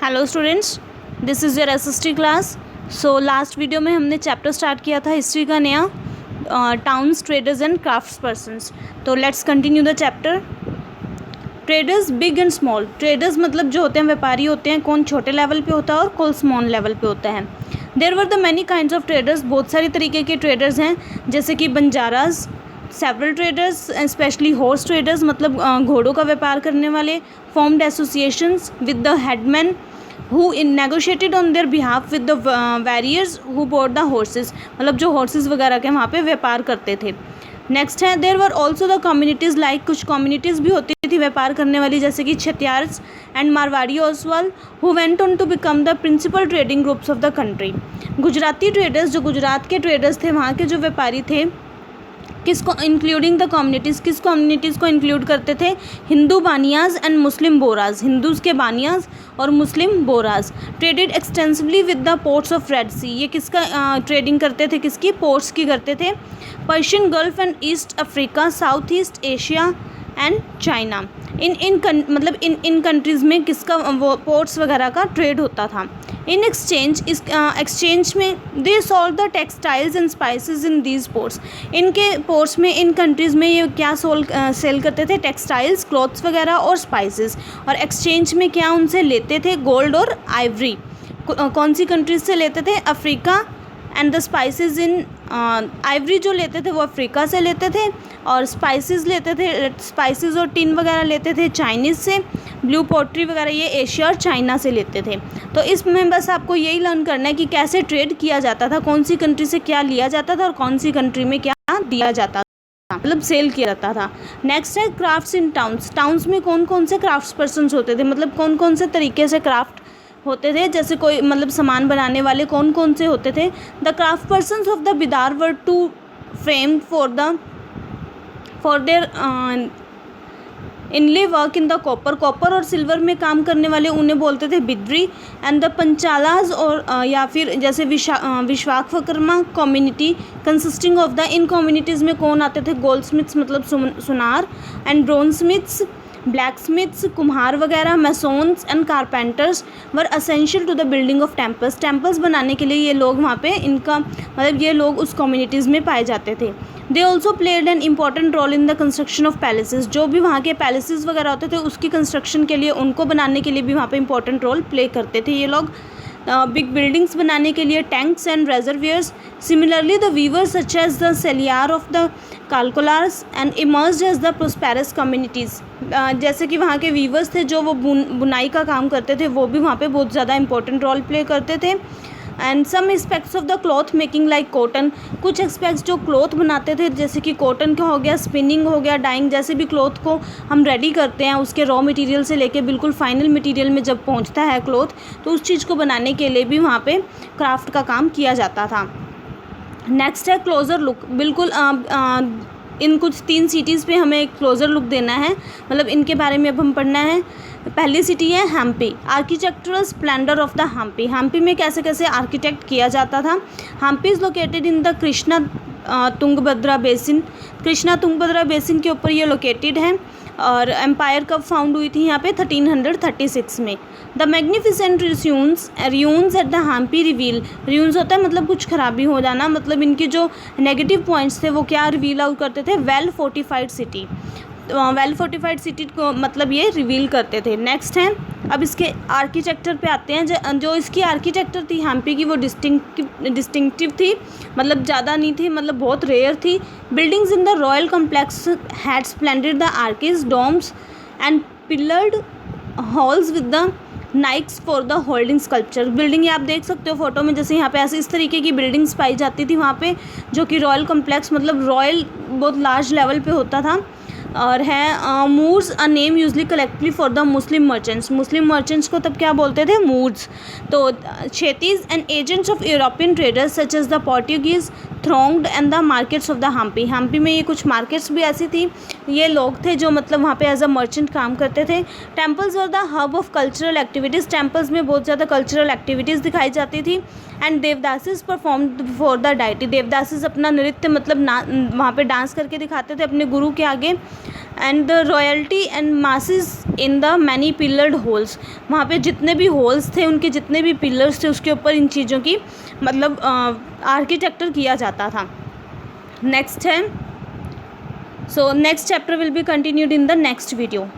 Hello students, this is your SST class. So last video में हमने chapter start किया था हिस्ट्री का नया, towns, traders and crafts persons. तो let's continue the chapter. Traders big and small. Traders मतलब जो होते हैं व्यापारी होते हैं, कौन छोटे लेवल पे होता है और कौन स्मॉल लेवल पे होता है। There were the many kinds of traders. बहुत सारी तरीके के ट्रेडर्स हैं, जैसे कि Banjaras, several traders specially horse traders मतलब घोड़ों का व्यापार करने वाले, formed associations with the headman who in negotiated on their behalf with the warriors who bought the horses, मतलब जो horses वगैरह के वहाँ पे व्यापार करते थे। नेक्स्ट है there were also the communities like, कुछ कम्युनिटीज़ भी होती थी व्यापार करने वाली, जैसे कि Chettiars and Marwari Oswal who went on to become the principal trading groups of the country. Gujarati traders, जो गुजरात के ट्रेडर्स थे, वहाँ के जो व्यापारी थे, किसको इंक्लूडिंग द कम्युनिटीज़, किस कम्युनिटीज़ को इंक्लूड करते थे? हिंदू बानियाज एंड मुस्लिम बोराज, हिंदूज़ के बानियाज और Muslim Bohras. Traded extensively with the ports of Red Sea, ये किसका ट्रेडिंग करते थे? किसकी? पोर्ट्स की करते थे। Persian gulf and east Africa, south east Asia and China. In countries में किसका वो पोर्ट्स वगैरह का ट्रेड होता था। इन एक्सचेंज, इस एक्सचेंज में they sold the textiles and spices in these ports. इनके पोर्ट्स में, इन कंट्रीज़ में ये क्या सेल करते थे? टेक्सटाइल्स, क्लॉथ्स वगैरह और स्पाइसेस। और एक्सचेंज में क्या उनसे लेते थे? गोल्ड और आइवरी। कौन सी कंट्रीज से लेते थे? Africa. And the spices in Ivory जो लेते थे वो अफ्रीका से लेते थे, और स्पाइसेस लेते थे, स्पाइसेस और टिन वगैरह लेते थे चाइनीज़ से। ब्लू पॉटरी वगैरह ये एशिया और चाइना से लेते थे। तो इसमें बस आपको यही लर्न करना है कि कैसे ट्रेड किया जाता था, कौन सी कंट्री से क्या लिया जाता था और कौन सी कंट्री में क्या दिया जाता था, मतलब सेल किया जाता था। नेक्स्ट है क्राफ्ट्स इन टाउन्स। टाउन्स में कौन कौन से क्राफ्ट्स पर्सनस होते थे, मतलब कौन कौन से तरीके से क्राफ्ट होते थे, जैसे कोई मतलब सामान बनाने वाले कौन कौन से होते थे? The craft persons of the Bidar were to famed for their inlay work in the copper और सिल्वर में काम करने वाले उन्हें बोलते थे बिद्री। एंड द पंचालाज, और या फिर जैसे Vishwakarma community consisting of the, इन कम्युनिटीज़ में कौन आते थे? गोल्ड स्मिथ्स मतलब सुनार, and bronzesmiths, blacksmiths, कुम्हार वगैरह, masons and carpenters were essential to the building of temples. Temples बनाने के लिए ये लोग वहाँ पे, इनका मतलब ये लोग उस कम्युनिटीज़ में पाए जाते थे। They also played an important role in the construction of palaces. जो भी वहाँ के पैलेसेस वगैरह होते थे उसकी कंस्ट्रक्शन के लिए, उनको बनाने के लिए भी वहाँ पे इंपॉर्टेंट रोल प्ले करते थे ये लोग। बिग बिल्डिंग्स बनाने के लिए, tanks and reservoirs. Similarly the weavers such as the Saliyar of the Kaikkolars and emerged as the prosperous communities. जैसे कि वहाँ के वीवर्स थे जो वो बुनाई का काम करते थे, वो भी वहाँ पे बहुत ज़्यादा इंपॉर्टेंट रोल प्ले करते थे। And some aspects of the cloth making like cotton, कुछ एस्पेक्ट्स जो क्लॉथ बनाते थे, जैसे कि कॉटन का हो गया, स्पिनिंग हो गया, डाइंग, जैसे भी क्लॉथ को हम रेडी करते हैं, उसके रॉ मटेरियल से लेके बिल्कुल फाइनल मटेरियल में जब पहुंचता है क्लॉथ, तो उस चीज़ को बनाने के लिए भी वहाँ पे क्राफ्ट का काम किया जाता था। नेक्स्ट है क्लोजर लुक। बिल्कुल इन कुछ 3 सिटीज़ पे हमें एक क्लोजर लुक देना है, मतलब इनके बारे में अब हम पढ़ना है। पहली सिटी है Hampi. Architectural splendour of the Hampi. Hampi में कैसे कैसे आर्किटेक्ट किया जाता था। Hampi is located in the Krishna Tungabhadra basin. Krishna Tungabhadra basin के ऊपर ये लोकेटेड है। और एम्पायर कब फाउंड हुई थी यहाँ पे? 1336 में। The magnificent ruins at the Hampi reveal. Ruins होता है मतलब कुछ खराबी हो जाना, मतलब इनके जो नेगेटिव पॉइंट्स थे वो क्या रिवील आउट करते थे? Well fortified city. Well fortified city को मतलब ये रिवील करते थे। नेक्स्ट है, अब इसके आर्किटेक्चर पे आते हैं। जो इसकी आर्किटेक्चर थी हम्पी की, वो डिस्टिंक्टिव थी, मतलब ज़्यादा नहीं थी, मतलब बहुत रेयर थी। Buildings in the royal complex had splendid the arches, domes and pillared halls with the niches for the holding sculpture. Building ये आप देख सकते हो फोटो में, जैसे यहाँ पे ऐसे इस तरीके की बिल्डिंग्स पाई जाती थी वहाँ पे, जो कि रॉयल कॉम्प्लेक्स मतलब रॉयल बहुत लार्ज लेवल पे होता था। और है Moors, a name usually collectively for the Muslim merchants. Muslim merchants को तब क्या बोलते थे? मूर्स। तो Chetties and agents of European traders such as the Portuguese thronged and the markets of the Hampi. Hampi में ये कुछ मार्केट्स भी ऐसी थी, ये लोग थे जो मतलब वहाँ पे एज अ मर्चेंट काम करते थे। Temples were the hub of cultural activities. Temples में बहुत ज़्यादा कल्चरल एक्टिविटीज़ दिखाई जाती थी। And devadasis perform before the deity. Devadasis अपना नृत्य मतलब वहाँ पे डांस करके दिखाते थे अपने गुरु के आगे। And the royalty and masses in the many pillared holes, वहाँ पे जितने भी होल्स थे, उनके जितने भी पिलर्स थे, उसके ऊपर इन चीज़ों की मतलब आर्किटेक्चर किया जाता था। नेक्स्ट है, so next chapter will be continued in the next video.